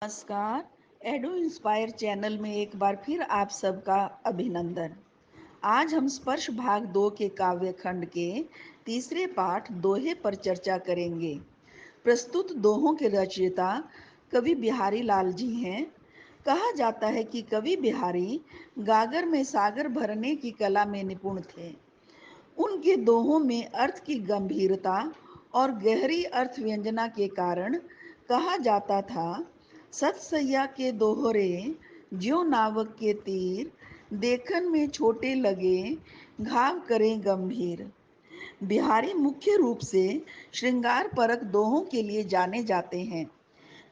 नमस्कार। एडो inspire channel में एक बार फिर आप सबका अभिनंदन। आज हम स्पर्श भाग 2 के काव्य खंड के तीसरे पाठ दोहे पर चर्चा करेंगे। प्रस्तुत दोहों के रचयिता कवि बिहारी लाल जी हैं। कहा जाता है कि कवि बिहारी गागर में सागर भरने की कला में निपुण थे। उनके दोहों में अर्थ की गंभीरता और गहरी अर्थ व्यंजना के कारण कहा जाता था, सतसैया के दोहरे ज्यों नावक के तीर, देखन में छोटे लगे घाव करें गंभीर। बिहारी मुख्य रूप से श्रृंगार परक दोहों के लिए जाने जाते हैं,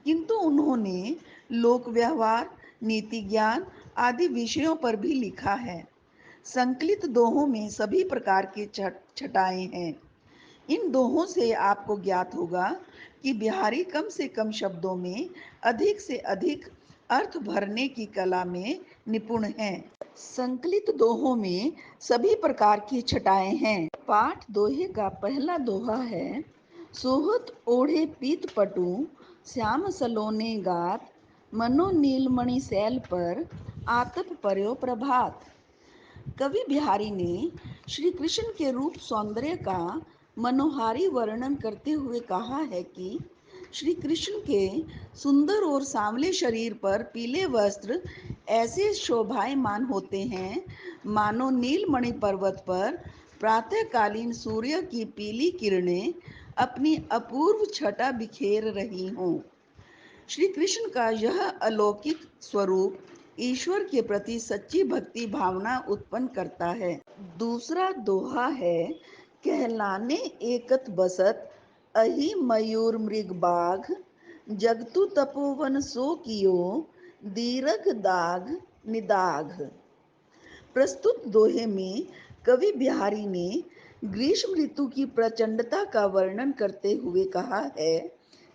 किंतु उन्होंने लोक व्यवहार, नीति ज्ञान आदि विषयों पर भी लिखा है। संकलित दोहों में सभी प्रकार के छटाएं हैं। इन दोहों से आपको ज्ञात होगा कि बिहारी कम से कम शब्दों में अधिक से अधिक अर्थ भरने की कला में निपुण हैं। संकलित दोहों में सभी प्रकार की छटाएं हैं। पाठ दोहे का पहला दोहा है, सोहत ओढ़े पीत पटु श्याम सलोने गात, मनो नीलमणि शैल पर आतप पर्यो प्रभात। कवि बिहारी ने श्री कृष्ण के रूप सौंदर्य का मनोहारी वर्णन करते हुए कहा है कि श्री कृष्ण के सुंदर और सांवले शरीर पर पीले वस्त्र ऐसे शोभायमान होते हैं मानो नीलमणि पर्वत पर प्रातःकालीन सूर्य की पीली किरणें अपनी अपूर्व छटा बिखेर रही हों। श्री कृष्ण का यह अलौकिक स्वरूप ईश्वर के प्रति सच्ची भक्ति भावना उत्पन्न करता है। दूसरा दोहा है, कहलाने एकत बसत अहि मयूर मृग बाघ, जगतु तपोवन सो कियो दीरघ दाघ निदाघ। प्रस्तुत दोहे में कवि बिहारी ने ग्रीष्म ऋतु की प्रचंडता का वर्णन करते हुए कहा है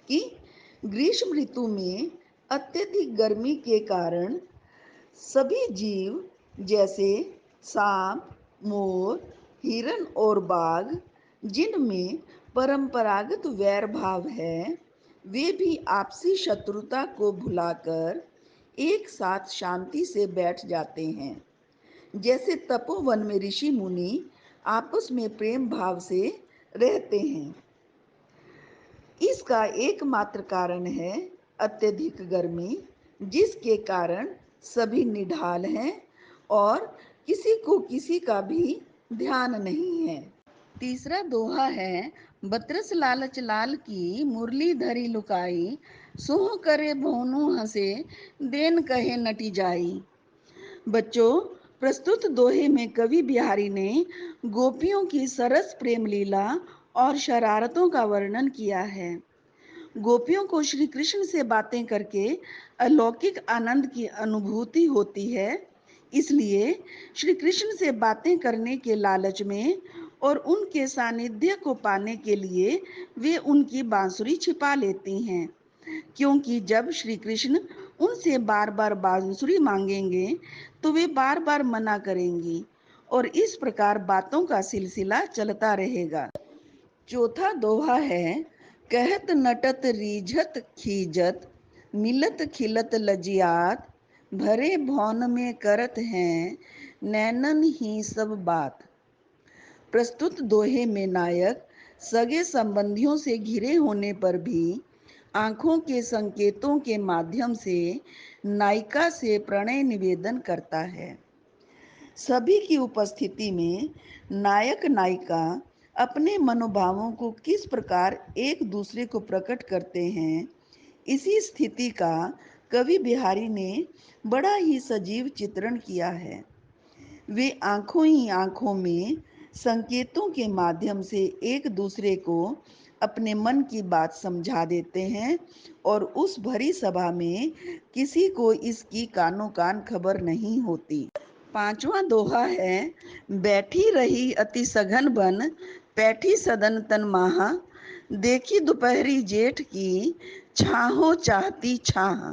कि ग्रीष्म ऋतु में अत्यधिक गर्मी के कारण सभी जीव जैसे सांप, मोर, हिरण और बाघ, जिनमें परंपरागत वैर भाव है, वे भी आपसी शत्रुता को भुलाकर एक साथ शांति से बैठ जाते हैं। जैसे तपोवन में ऋषि मुनि आपस में प्रेम भाव से रहते हैं। इसका एकमात्र कारण है अत्यधिक गर्मी, जिसके कारण सभी निढाल हैं और किसी को किसी का भी ध्यान नहीं है। तीसरा दोहा है, बतरस लालच लाल की मुरली धरी लुकाई, सोह करे भोनू हंसे देन कहे नटी जाई। बच्चों, प्रस्तुत दोहे में कवि बिहारी ने गोपियों की सरस प्रेम लीला और शरारतों का वर्णन किया है। गोपियों को श्री कृष्ण से बातें करके अलौकिक आनंद की अनुभूति होती है, इसलिए श्री कृष्ण से बातें करने के लालच में और उनके सानिध्य को पाने के लिए वे उनकी बांसुरी छिपा लेती हैं, क्योंकि जब श्री कृष्ण उनसे बार बार बांसुरी मांगेंगे तो वे बार बार मना करेंगी और इस प्रकार बातों का सिलसिला चलता रहेगा। चौथा दोहा है, कहत नटत रीझत खीजत, मिलत खिलत लजियात, भरे भौन में करत हैं नैनन ही सब बात। प्रस्तुत दोहे में नायक सगे संबंधियों से घिरे होने पर भी आंखों के संकेतों के माध्यम से नायिका से प्रणय निवेदन करता है। सभी की उपस्थिति में नायक नायिका अपने मनोभावों को किस प्रकार एक दूसरे को प्रकट करते हैं, इसी स्थिति का कवि बिहारी ने बड़ा ही सजीव चित्रण किया है। वे आंखों ही आंखों में संकेतों के माध्यम से एक दूसरे को अपने मन की बात समझा देते हैं और उस भरी सभा में किसी को इसकी कानो कान खबर नहीं होती। पांचवा दोहा है, बैठी रही अति सघन बन, पैठी सदन तन माहा, देखी दोपहरी जेठ की छाहो चाहती छाह।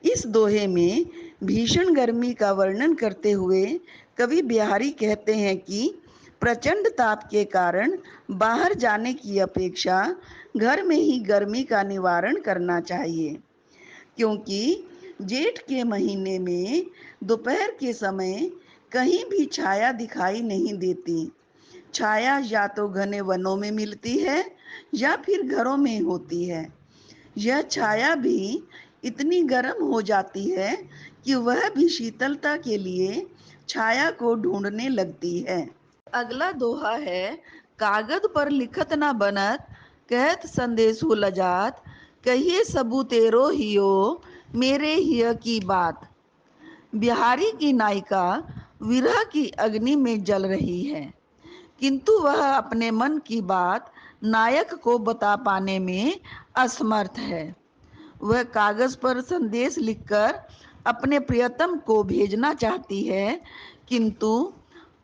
इस दोहे में भीषण गर्मी का वर्णन करते हुए कवि बिहारी कहते हैं कि प्रचंड ताप के कारण बाहर जाने की अपेक्षा घर में ही गर्मी का निवारण करना चाहिए। क्योंकि जेठ के महीने में दोपहर के समय कहीं भी छाया दिखाई नहीं देती। छाया या तो घने वनों में मिलती है या फिर घरों में होती है। यह छाया भी इतनी गर्म हो जाती है कि वह भी शीतलता के लिए छाया को ढूंढने लगती है। अगला दोहा है, कागज पर लिखत ना बनत, कहत संदेशु लजात, कहिए सबू तेरो हियो, मेरे हिय की बात। बिहारी की नायिका विरह की अग्नि में जल रही है, किंतु वह अपने मन की बात नायक को बता पाने में असमर्थ है। वह कागज पर संदेश लिखकर अपने प्रियतम को भेजना चाहती है, किंतु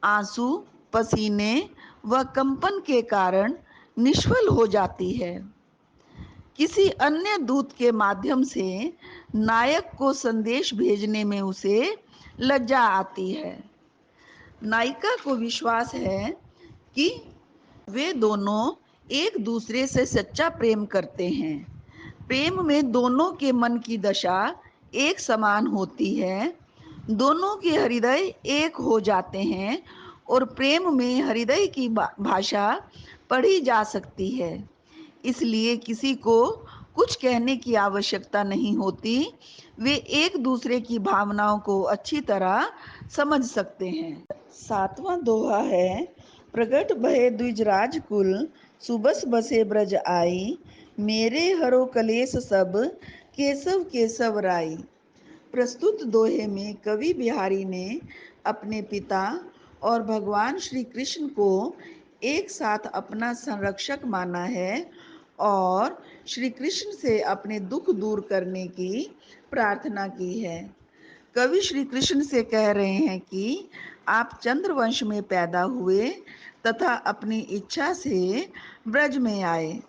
आंसू, पसीने व कंपन के कारण निष्फल हो जाती है। किसी अन्य दूत के माध्यम से नायक को संदेश भेजने में उसे लज्जा आती है। नायिका को विश्वास है कि वे दोनों एक दूसरे से सच्चा प्रेम करते हैं। प्रेम में दोनों के मन की दशा एक समान होती है। दोनों के हृदय एक हो जाते हैं और प्रेम में हृदय की भाषा पढ़ी जा सकती है। इसलिए किसी को कुछ कहने की आवश्यकता नहीं होती। वे एक दूसरे की भावनाओं को अच्छी तरह समझ सकते हैं। 7वां दोहा है, प्रगट भये द्विज राजकुल, सुबस बसे ब्रज आई, मेरे हरो कलेश सब, केशव केशव राई। प्रस्तुत दोहे में कवि बिहारी ने अपने पिता और भगवान श्री कृष्ण को एक साथ अपना संरक्षक माना है और श्री कृष्ण से अपने दुख दूर करने की प्रार्थना की है। कवि श्री कृष्ण से कह रहे हैं कि आप चंद्रवंश में पैदा हुए तथा अपनी इच्छा से ब्रज में आए।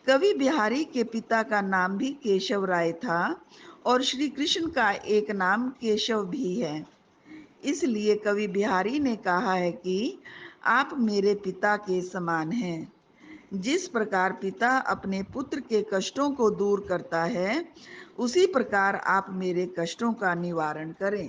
कवि बिहारी के पिता का नाम भी केशव राय था और श्री कृष्ण का एक नाम केशव भी है। इसलिए कवि बिहारी ने कहा है कि आप मेरे पिता के समान हैं। जिस प्रकार पिता अपने पुत्र के कष्टों को दूर करता है, उसी प्रकार आप मेरे कष्टों का निवारण करें।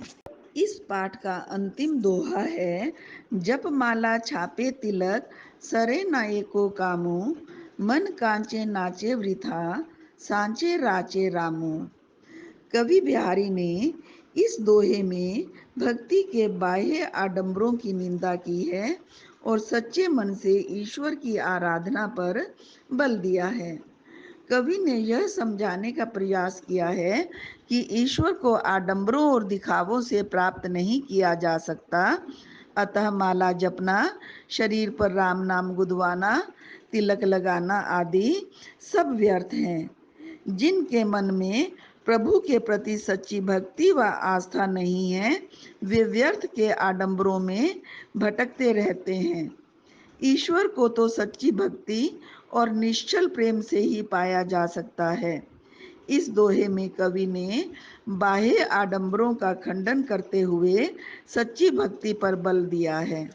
इस पाठ का अंतिम दोहा है, जप माला छापे तिलक, सरे ना एको कामू, मन कांचे नाचे वृथा, सांचे राचे रामू। कवि बिहारी ने इस दोहे में भक्ति के बाह्य आडंबरों की निंदा की है और सच्चे मन से ईश्वर की आराधना पर बल दिया है। कवि ने यह समझाने का प्रयास किया है कि ईश्वर को आडंबरों और दिखावों से प्राप्त नहीं किया जा सकता। अतः माला जपना, शरीर पर राम नाम गुदवाना, तिलक लगाना आदि सब व्यर्थ हैं। जिनके मन में प्रभु के प्रति सच्ची भक्ति व आस्था नहीं है, वे व्यर्थ के आडंबरों में भटकते रहते हैं। ईश्वर को तो सच्ची भक्ति और निश्चल प्रेम से ही पाया जा सकता है। इस दोहे में कवि ने बाह्य आडंबरों का खंडन करते हुए सच्ची भक्ति पर बल दिया है।